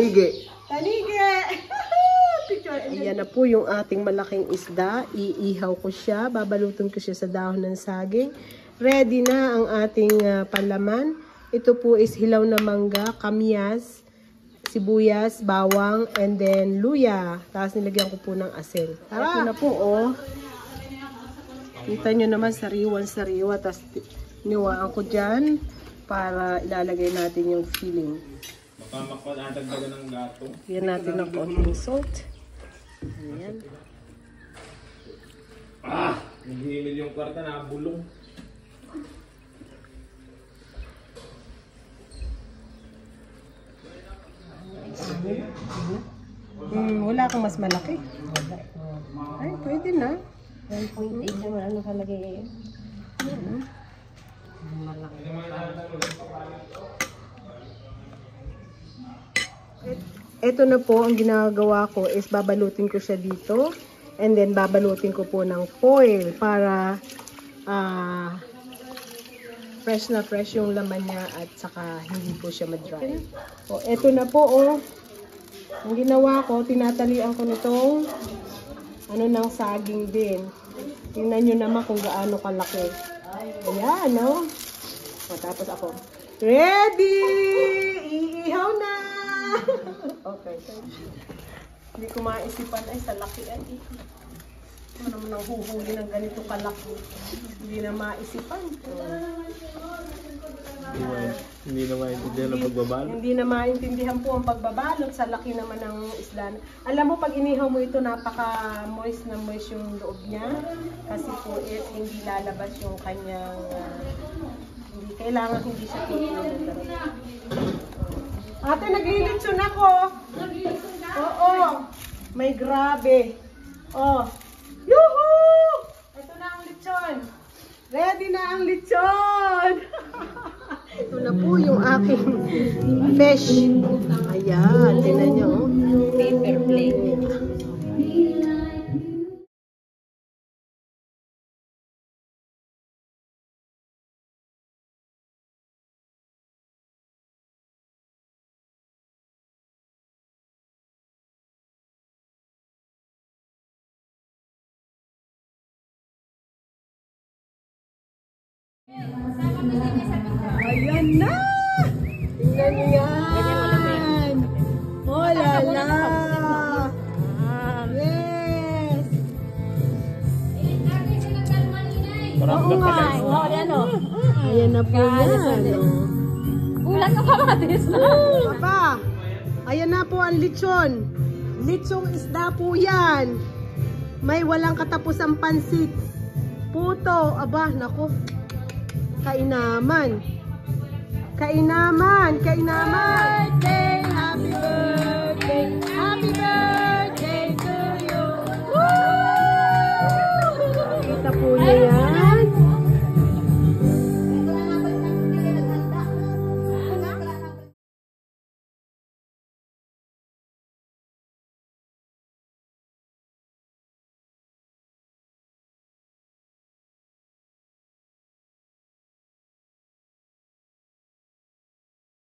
Tanigi. Tanigi! Ayan na po yung ating malaking isda. Iihaw ko siya. Babalutin ko siya sa dahon ng saging. Ready na ang ating panlaman. Ito po is hilaw na mangga, kamyas, sibuyas, bawang, and then luya. Tapos nilagyan ko po ng asin. Ito na po, oh. Kita nyo naman, sariwan-sariwa. Tapos niwaan ko dyan para ilalagay natin yung filling. Makamakadagdagan ng gato. Yan natin ng konting salt. Ayan. Nag-iimil yung kwarta na bulong. Wala kang mas malaki. Ay, pwede na. 1.8 naman ano kalagay yun. Ito na po ang ginagawa ko is babalutin ko siya dito and then babalutin ko po ng foil para fresh na fresh yung laman niya at saka hindi po siya ma-dry. O, ito na po, oh. Ang ginawa ko, tinatalian ko nitong ng saging din. Tingnan nyo naman kung gaano kalaki. Ayan, no? O, tapos ako, ready! Iihaw na! Okay. Hindi ko maisipan ay sa laki ay ano naman ang huhuli ng ganito kalaki. Hindi na maisipan. Hindi na maintindihan ang pagbabalot. Hindi na maintindihan po ang pagbabalot sa laki naman ng isda. Alam mo, pag inihaw mo ito, napaka-moist na moist yung loob niya. Kasi po, hindi lalabas yung kanyang, hindi kailangan hindi siya tutulog. Ate, naglilitsyon ako. Oo. May grabe. Oh. Yuhuu! Ito na ang litsyon. Ready na ang litsyon. Ito na po yung aking fish. Ayan, tinan nyo. Paper plate. Ayan na! Tingnan nyo yan! Oh, lala! Yes! Oo nga! Ayan na po yan. Ulan ka kamatis na. Papa, ayan na po ang lechon. Lechong isda po yan. May walang katapusang pansit. Puto, aba, naku. Kainaman. Kainaman, kainaman. Happy birthday, happy birthday.